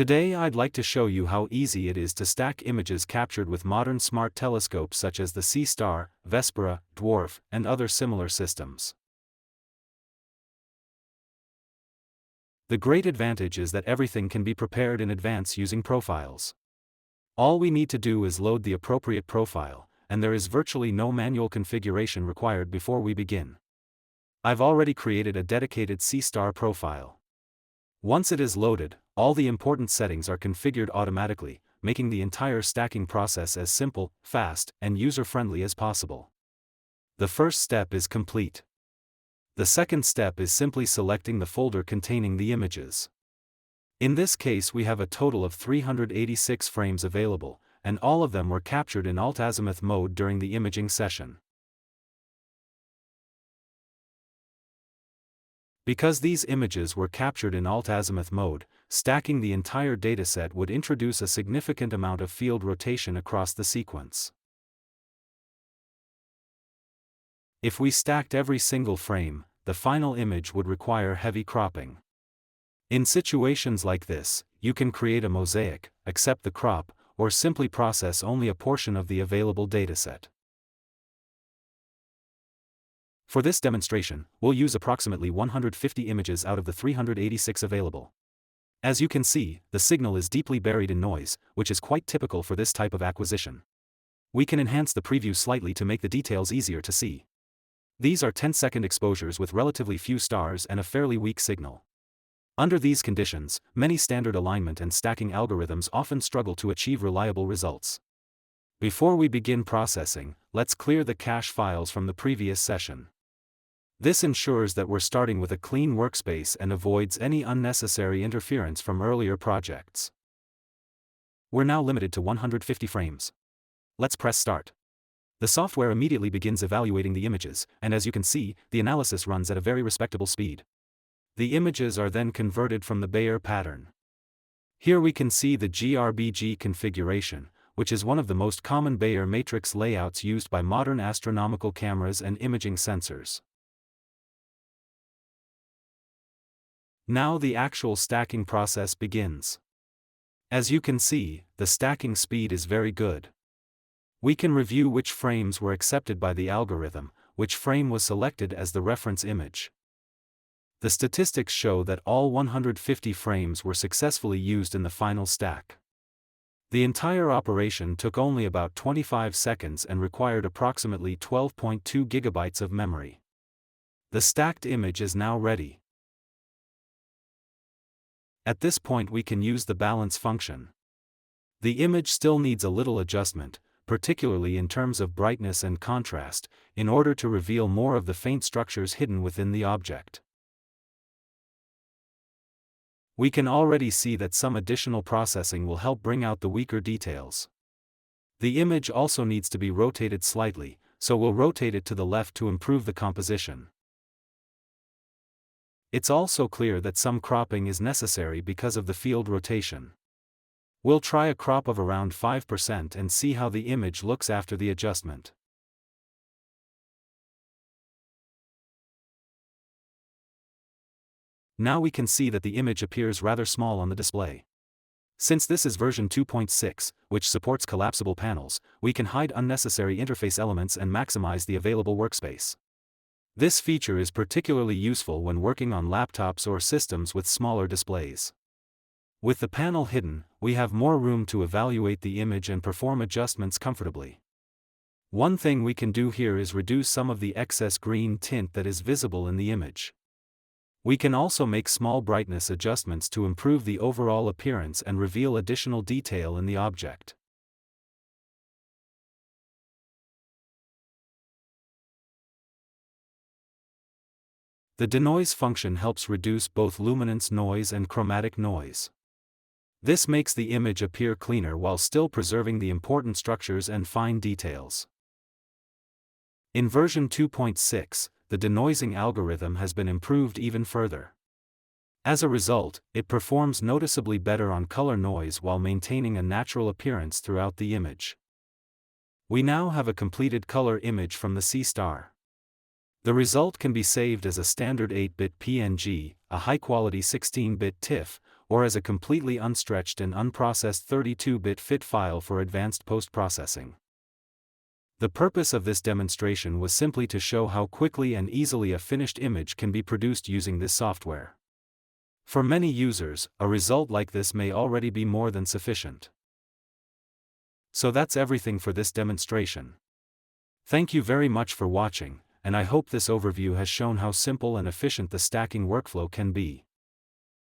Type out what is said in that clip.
Today I'd like to show you how easy it is to stack images captured with modern smart telescopes such as the Seestar, Vespera, Dwarf, and other similar systems. The great advantage is that everything can be prepared in advance using profiles. All we need to do is load the appropriate profile, and there is virtually no manual configuration required before we begin. I've already created a dedicated Seestar profile. Once it is loaded, all the important settings are configured automatically, making the entire stacking process as simple, fast, and user-friendly as possible. The first step is complete. The second step is simply selecting the folder containing the images. In this case we have a total of 386 frames available, and all of them were captured in alt-azimuth mode during the imaging session. Because these images were captured in alt-azimuth mode, stacking the entire dataset would introduce a significant amount of field rotation across the sequence. If we stacked every single frame, the final image would require heavy cropping. In situations like this, you can create a mosaic, accept the crop, or simply process only a portion of the available dataset. For this demonstration, we'll use approximately 150 images out of the 386 available. As you can see, the signal is deeply buried in noise, which is quite typical for this type of acquisition. We can enhance the preview slightly to make the details easier to see. These are 10-second exposures with relatively few stars and a fairly weak signal. Under these conditions, many standard alignment and stacking algorithms often struggle to achieve reliable results. Before we begin processing, let's clear the cache files from the previous session. This ensures that we're starting with a clean workspace and avoids any unnecessary interference from earlier projects. We're now limited to 150 frames. Let's press Start. The software immediately begins evaluating the images, and as you can see, the analysis runs at a very respectable speed. The images are then converted from the Bayer pattern. Here we can see the GRBG configuration, which is one of the most common Bayer matrix layouts used by modern astronomical cameras and imaging sensors. Now the actual stacking process begins. As you can see, the stacking speed is very good. We can review which frames were accepted by the algorithm, which frame was selected as the reference image. The statistics show that all 150 frames were successfully used in the final stack. The operation took only about 25 seconds and required approximately 12.2 gigabytes of memory. The stacked image is now ready. At this point we can use the balance function. The image still needs a little adjustment, particularly in terms of brightness and contrast, in order to reveal more of the faint structures hidden within the object. We can already see that some additional processing will help bring out the weaker details. The image also needs to be rotated slightly, so we'll rotate it to the left to improve the composition. It's also clear that some cropping is necessary because of the field rotation. We'll try a crop of around 5% and see how the image looks after the adjustment. Now we can see that the image appears rather small on the display. Since this is version 2.6, which supports collapsible panels, we can hide unnecessary interface elements and maximize the available workspace. This feature is particularly useful when working on laptops or systems with smaller displays. With the panel hidden, we have more room to evaluate the image and perform adjustments comfortably. One thing we can do here is reduce some of the excess green tint that is visible in the image. We can also make small brightness adjustments to improve the overall appearance and reveal additional detail in the object. The denoise function helps reduce both luminance noise and chromatic noise. This makes the image appear cleaner while still preserving the important structures and fine details. In version 2.6, the denoising algorithm has been improved even further. As a result, it performs noticeably better on color noise while maintaining a natural appearance throughout the image. We now have a completed color image from the Seestar. The result can be saved as a standard 8-bit PNG, a high-quality 16-bit TIFF, or as a completely unstretched and unprocessed 32-bit FIT file for advanced post-processing. The purpose of this demonstration was simply to show how quickly and easily a finished image can be produced using this software. For many users, a result like this may already be more than sufficient. So that's everything for this demonstration. Thank you very much for watching, and I hope this overview has shown how simple and efficient the stacking workflow can be.